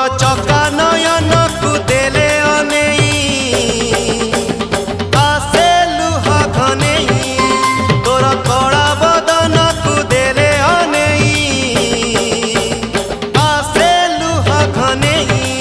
चका नयन को देले अनेई आसे लुहा घनेई तोर कड़ा बदन को देले अनेई आसे लुहा घनेई।